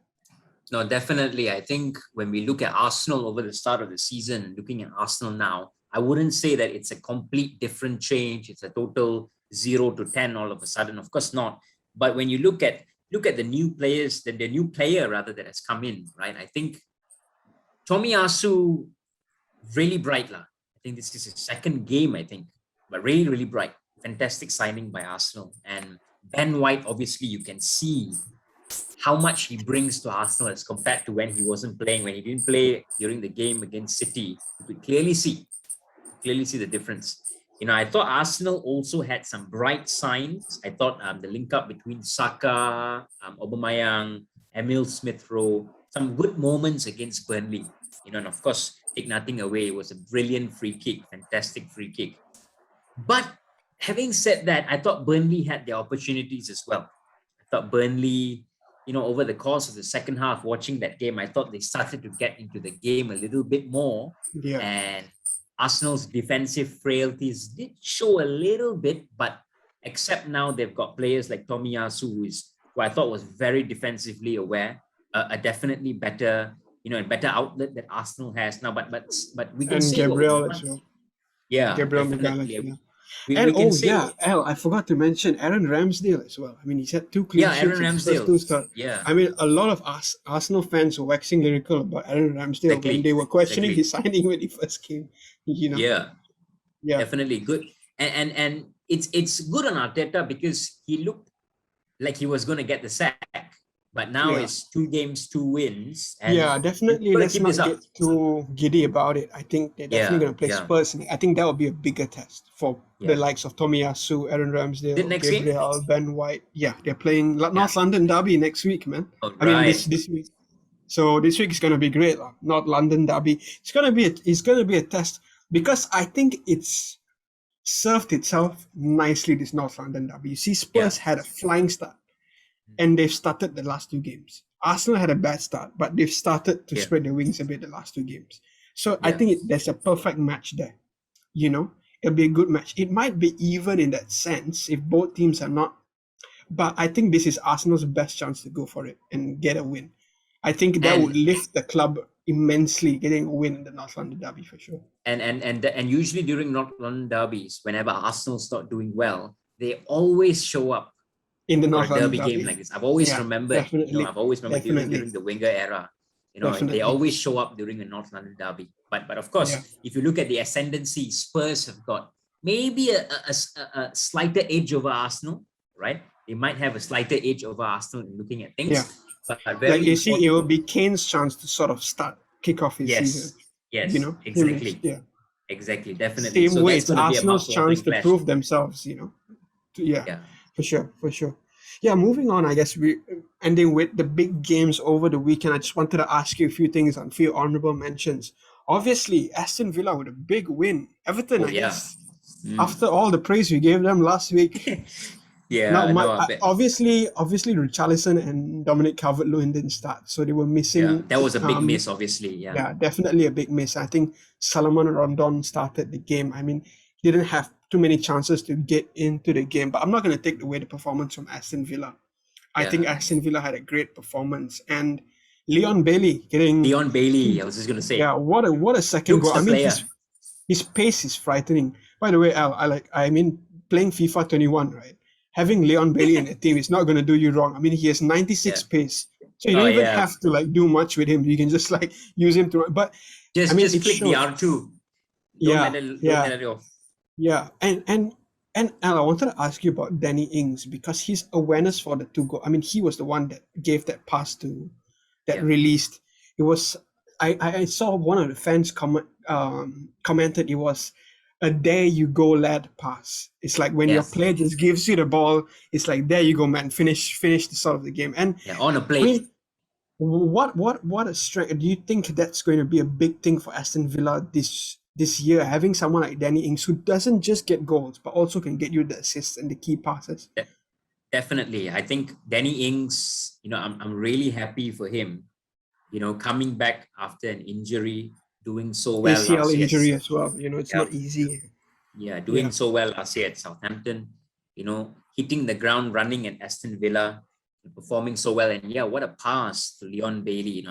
No, definitely. I think when we look at Arsenal over the start of the season, looking at Arsenal now, I wouldn't say that it's a complete different change. It's a total 0 to 10 all of a sudden. Of course not. But when you look at the new players, the new player rather that has come in, right? I think Tomiyasu really bright. I think this is his second game, I think, but really, really bright. Fantastic signing by Arsenal. And Ben White, obviously, you can see how much he brings to Arsenal as compared to when he wasn't playing, when he didn't play during the game against City. You could clearly see the difference. I thought Arsenal also had some bright signs. I thought the link up between Saka, Aubameyang, Emil Smith-Rowe, some good moments against Burnley. And of course, take nothing away, it was a brilliant free kick, fantastic free kick. But having said that, I thought Burnley had their opportunities as well. I thought Burnley, over the course of the second half, watching that game, I thought they started to get into the game a little bit more. Yeah. And Arsenal's defensive frailties did show a little bit, but except now they've got players like Tomiyasu, who I thought was very defensively aware, a definitely better, a better outlet that Arsenal has now. But we can say Gabriel what as well. yeah, Gabriel definitely. Magalhaes, yeah. We can say Al, I forgot to mention Aaron Ramsdale as well. I mean, he's had 2 clean sheets. Aaron Ramsdale. Yeah. I mean, a lot of Arsenal fans were waxing lyrical about Aaron Ramsdale when they were questioning his signing when he first came. Yeah, definitely good. And it's good on Arteta because he looked like he was going to get the sack. But now it's 2 games, 2 wins. And definitely. Let's not get too giddy about it. I think they're definitely going to play Spurs. I think that will be a bigger test for the likes of Tomiyasu, Aaron Ramsdale, Gabriel, Ben White. Yeah, they're playing North London derby next week, man. Oh, I mean, this week. So this week is going to be great. North London derby. It's going to be a test because I think it's served itself nicely, this North London derby. You see, Spurs had a flying start. And they've started the last 2 games. Arsenal had a bad start, but they've started to spread their wings a bit the last 2 games. So I think there's a perfect match there. It'll be a good match. It might be even in that sense if both teams are not. But I think this is Arsenal's best chance to go for it and get a win. I think that would lift the club immensely, getting a win in the North London derby for sure. And usually during North London derbies, whenever Arsenal start doing well, they always show up in the North derby game like this. I've always remembered, during the Wenger era, they always show up during the North London derby. But of course, if you look at the ascendancy, Spurs have got maybe a slighter edge over Arsenal, right? They might have a slighter edge over Arsenal in looking at things. But like you see, it will be Kane's chance to sort of kick off his season. Yes, exactly. Exactly, definitely. Same way, it's Arsenal's chance to prove themselves, For sure. Yeah, moving on, I guess we're ending with the big games over the weekend. I just wanted to ask you a few things on a few honourable mentions. Obviously, Aston Villa with a big win. Everton, I guess, after all the praise we gave them last week. Obviously, Richarlison and Dominic Calvert-Lewin didn't start, so they were missing. Yeah, that was a big miss, obviously. Yeah, definitely a big miss. I think Salomon Rondon started the game. I mean, he didn't have too many chances to get into the game, but I'm not going to take away the performance from Aston Villa. I think Aston Villa had a great performance, and Leon Bailey, I was just going to say. Yeah, what a second goal. I mean, his pace is frightening. By the way, Al, playing FIFA 21, right? Having Leon Bailey in the team is not going to do you wrong. I mean, he has 96 pace, so you don't even have to do much with him. You can just use him to. But just click the R2. Don't let it off. Yeah, and Al, I wanted to ask you about Danny Ings because his awareness for the 2 goals. I mean, he was the one that gave that pass released. It was I saw one of the fans commented it was a there you go lad pass. It's like when your player just gives you the ball, it's like there you go, man. Finish the sort of the game. And on a plate. I mean, what a strength. Do you think that's going to be a big thing for Aston Villa this year, having someone like Danny Ings who doesn't just get goals but also can get you the assists and the key passes? Definitely. I think Danny Ings, I'm really happy for him, coming back after an injury, doing so well. ACL injury as well. It's not easy. Yeah, doing so well last year at Southampton, hitting the ground running at Aston Villa, performing so well. And what a pass to Leon Bailey.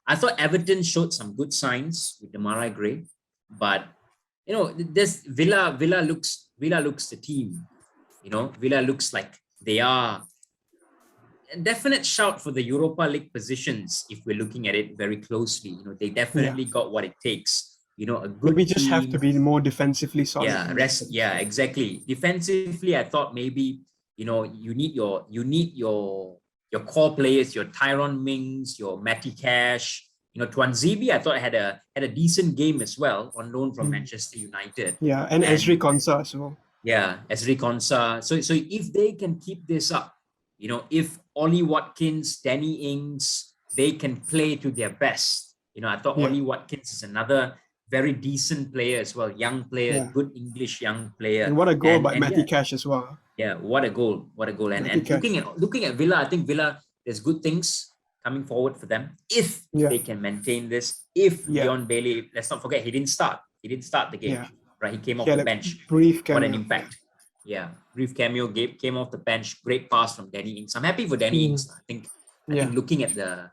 I thought Everton showed some good signs with Demarai Gray. But this Villa looks the team. Villa looks like they are a definite shout for the Europa League positions if we're looking at it very closely. They definitely got what it takes. A good maybe just team. Have to be more defensively solid. Exactly. Defensively, I thought maybe you need your core players, your Tyrone Mings, your Matty Cash. Tuanzebe, I thought had a decent game as well on loan from Manchester United. Yeah, and Ezri Konsa as well. Yeah, Ezri Konsa. So if they can keep this up, if Ollie Watkins, Danny Ings, they can play to their best. I thought Ollie Watkins is another very decent player as well, young player, good English young player. And what a goal by Matty Cash as well. Yeah, what a goal. And looking at Villa, I think Villa, there's good things coming forward for them if they can maintain this. If Leon Bailey, let's not forget, he didn't start. He didn't start the game, right? He came off He had the a bench. brief What an cameo, impact. Brief cameo, came off the bench. Great pass from Danny Ings. I'm happy for Danny Ings. I think looking at the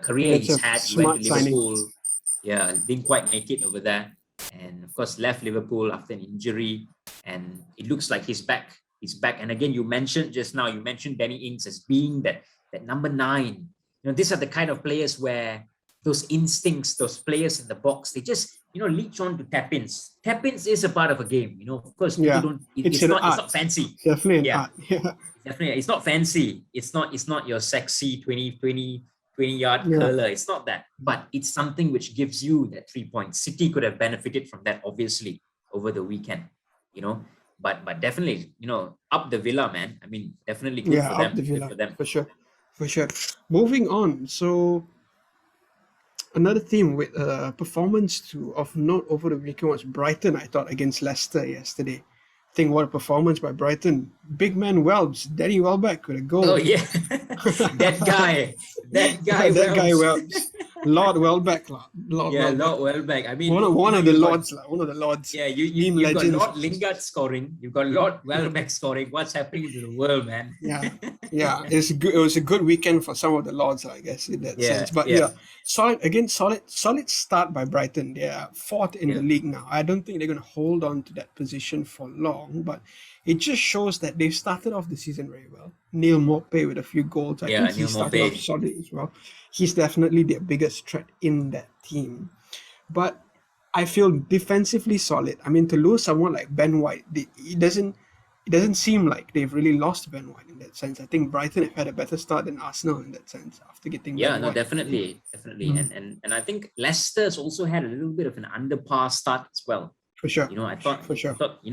career he's had, he went to Liverpool. Didn't quite make it over there. And of course, left Liverpool after an injury. And it looks like he's back. He's back. And again, you mentioned Danny Ings as being that number 9. These are the kind of players where those instincts, those players in the box, they just, leech on to tap-ins. Tap-ins is a part of a game. Of course, people don't. It's not fancy. Definitely an art. Definitely, it's not fancy. It's not your sexy 20-yard curler. It's not that, but it's something which gives you that 3 points. City could have benefited from that, obviously, over the weekend. But definitely, up the Villa, man. I mean, definitely good for them. Up the Villa, for sure. Moving on, so another team with a performance of note over the weekend was Brighton, I thought, against Leicester yesterday. I think what a performance by Brighton. Big man Welbs, Danny Welbeck with a goal. Oh, yeah. that guy Welbs. Lord Welbeck. Lord Welbeck. I mean, one of the lords. Yeah, you've got Lord Lingard scoring. You've got Lord Welbeck scoring. What's happening to the world, man? It's good. It was a good weekend for some of the lords, I guess, in that sense. But solid start by Brighton. They are 4th in the league now. I don't think they're going to hold on to that position for long, but it just shows that they've started off the season very well. Neil Maupay with a few goals. I think he started off solid as well. He's definitely their biggest threat in that team. But I feel defensively solid. I mean, to lose someone like Ben White, it doesn't seem like they've really lost Ben White in that sense. I think Brighton have had a better start than Arsenal in that sense after getting Ben White. Definitely. And I think Leicester's also had a little bit of an under par start as well. For sure. I thought,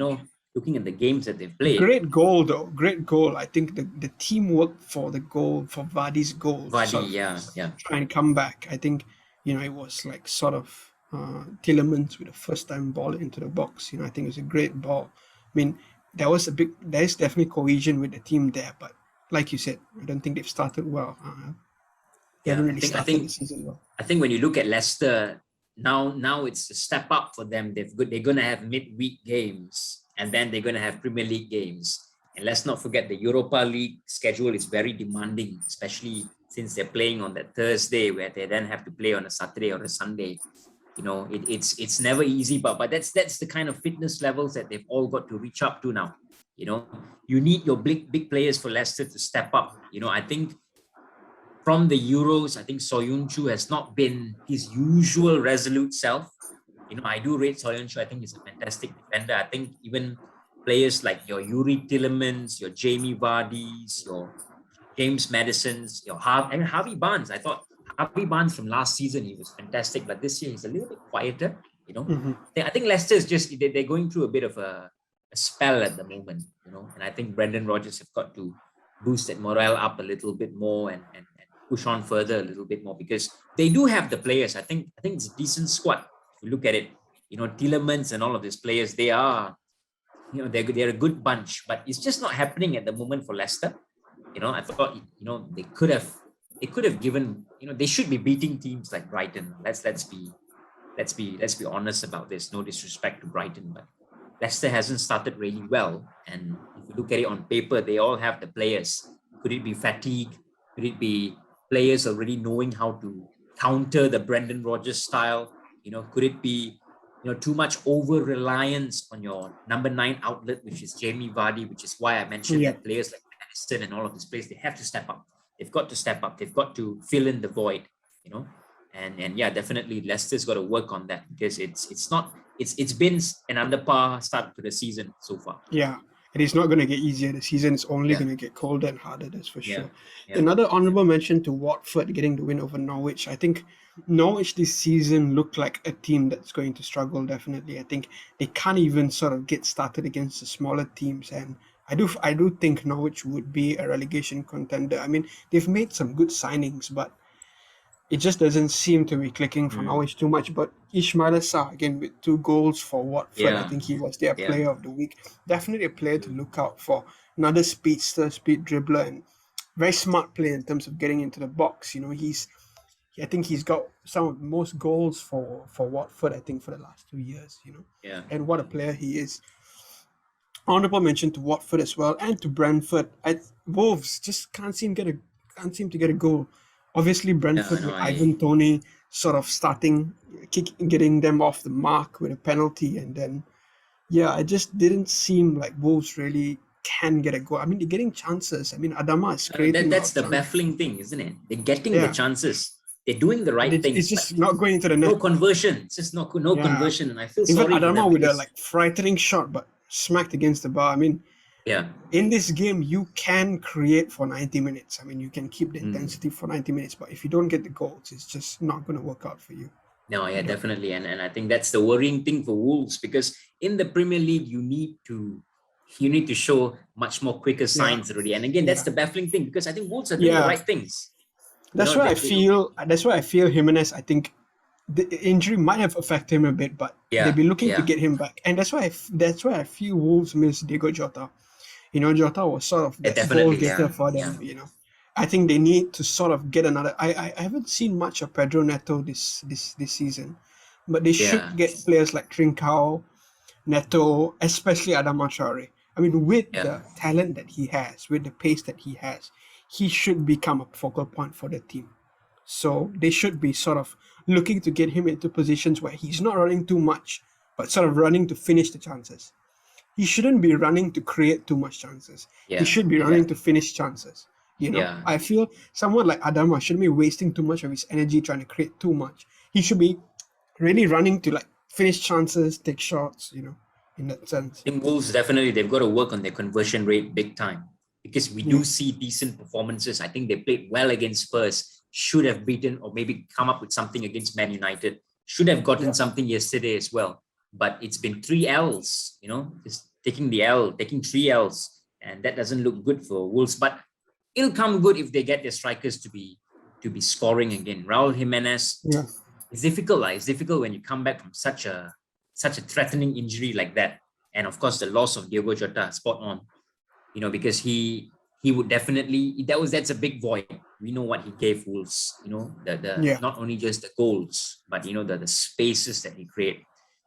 looking at the games that they've played. Great goal, though. Great goal. I think the teamwork for the goal, for Vardy's goal. Try and come back. I think, it was like sort of Tielemans with a first-time ball into the box. I think it was a great ball. I mean, there's definitely cohesion with the team there, but like you said, I don't think they've started well. They haven't really started the season well. I think when you look at Leicester, now it's a step up for them. They're going to have midweek games. And then they're going to have Premier League games. And let's not forget the Europa League schedule is very demanding, especially since they're playing on that Thursday where they then have to play on a Saturday or a Sunday. It's never easy, but that's the kind of fitness levels that they've all got to reach up to now. You need your big players for Leicester to step up. I think from the Euros, I think Soyuncu has not been his usual resolute self. I do rate Soyuncu. I think he's a fantastic defender. I think even players like your Yuri Tielemans, your Jamie Vardy's, your James Maddison's, your Harvey Barnes. I thought Harvey Barnes from last season, he was fantastic, but this year he's a little bit quieter. I think Leicester is just, they're going through a bit of a spell at the moment, and I think Brendan Rodgers have got to boost that morale up a little bit more and push on further a little bit more because they do have the players. I think it's a decent squad. You look at it, Tielemans and all of these players, they are, they're a good bunch, but it's just not happening at the moment for Leicester. I thought, they could have given, they should be beating teams like Brighton. Let's be honest about this. No disrespect to Brighton, but Leicester hasn't started really well. And if you look at it on paper, they all have the players. Could it be fatigue? Could it be players already knowing how to counter the Brendan Rodgers style? Could it be, too much over-reliance on your number 9 outlet, which is Jamie Vardy, which is why I mentioned that players like Aston and all of these players, they have to step up. They've got to step up. They've got to fill in the void, And definitely Leicester's got to work on that because it's been an under par start to the season so far. Yeah. It is not going to get easier. The season is only going to get colder and harder, that's for sure. Another honourable mention to Watford getting the win over Norwich. I think Norwich this season looked like a team that's going to struggle, definitely. I think they can't even sort of get started against the smaller teams. And I do think Norwich would be a relegation contender. I mean, they've made some good signings, but it just doesn't seem to be clicking for Norwich too much. But Ismaila Sarr, again, with 2 goals for Watford, I think he was their player of the week. Definitely a player to look out for. Another speedster, speed dribbler, and very smart player in terms of getting into the box. I think he's got some of the most goals for Watford, I think, for the last 2 years, Yeah. And what a player he is. Honourable mention to Watford as well, and to Brentford. Wolves just can't seem to get a goal. Obviously, Brentford with Ivan Toney sort of getting them off the mark with a penalty, and then it just didn't seem like Wolves really can get a goal. I mean, they're getting chances. I mean, Adama is creating. That's the baffling thing, isn't it? They're getting the chances. They're doing the right things. It's just not going into the net. No conversion. It's just no conversion, and I feel even sorry. Adama with a frightening shot, but smacked against the bar. I mean, in this game, you can create for 90 minutes. I mean, you can keep the intensity for 90 minutes, but if you don't get the goals, it's just not going to work out for you. No, definitely. And I think that's the worrying thing for Wolves, because in the Premier League, you need to show much more quicker signs already. And again, that's the baffling thing, because I think Wolves are doing the right things. That's why I feel Jimenez, I think the injury might have affected him a bit, but they've been looking to get him back. And that's why I feel Wolves miss Diego Jota. Jota was sort of the goal getter for them, I think they need to sort of get another. I haven't seen much of Pedro Neto this season, but they should get players like Trincao, Neto, especially Adama Traore. I mean, with the talent that he has, with the pace that he has, he should become a focal point for the team. So they should be sort of looking to get him into positions where he's not running too much, but sort of running to finish the chances. He shouldn't be running to create too much chances. He should be running to finish chances. I feel someone like Adama shouldn't be wasting too much of his energy trying to create too much. He should be really running to finish chances, take shots, in that sense. I think Wolves, definitely, they've got to work on their conversion rate big time, because we do see decent performances. I think they played well against Spurs, should have beaten or maybe come up with something against Man United, should have gotten something yesterday as well. But it's been 3 L's, just taking 3 L's, and that doesn't look good for Wolves. But it'll come good if they get their strikers to be scoring again. Raul Jimenez, it's difficult. It's difficult when you come back from such a threatening injury like that. And of course, the loss of Diego Jota, spot on, because he would definitely, that's a big void. We know what he gave Wolves, not only just the goals, but the spaces that he created.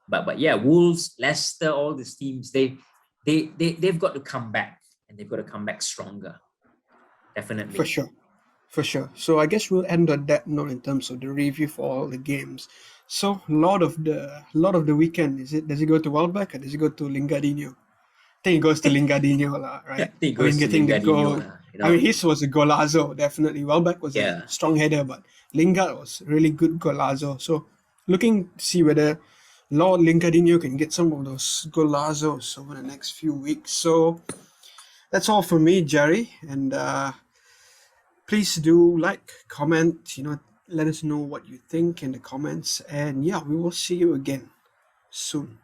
But Wolves, Leicester, all these teams, they've got to come back, and they've got to come back stronger. Definitely. For sure. So I guess we'll end on that note in terms of the review for all the games. So lot of the weekend, does it go to Welbeck or does it go to Lingardinho? I think it goes to Lingardinho, right? Getting the goal. I mean, his was a golazo, definitely. Welbeck was a strong header, but Lingard was really good golazo. So looking to see whether Lord Lingardinho can get some of those golazos over the next few weeks. So that's all from me, Jerry. And please do comment, let us know what you think in the comments. And we will see you again soon.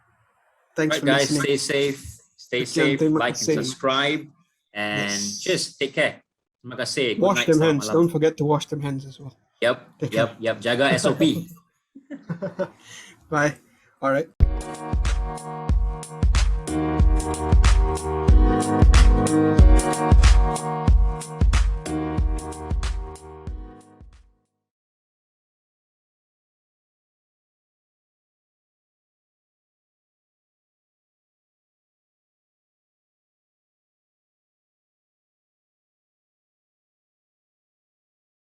Thanks for guys, listening. Stay safe, like and subscribe, and just take care. Wash them hands. Don't forget to wash them hands as well. Yep. Jaga SOP. Bye. All right.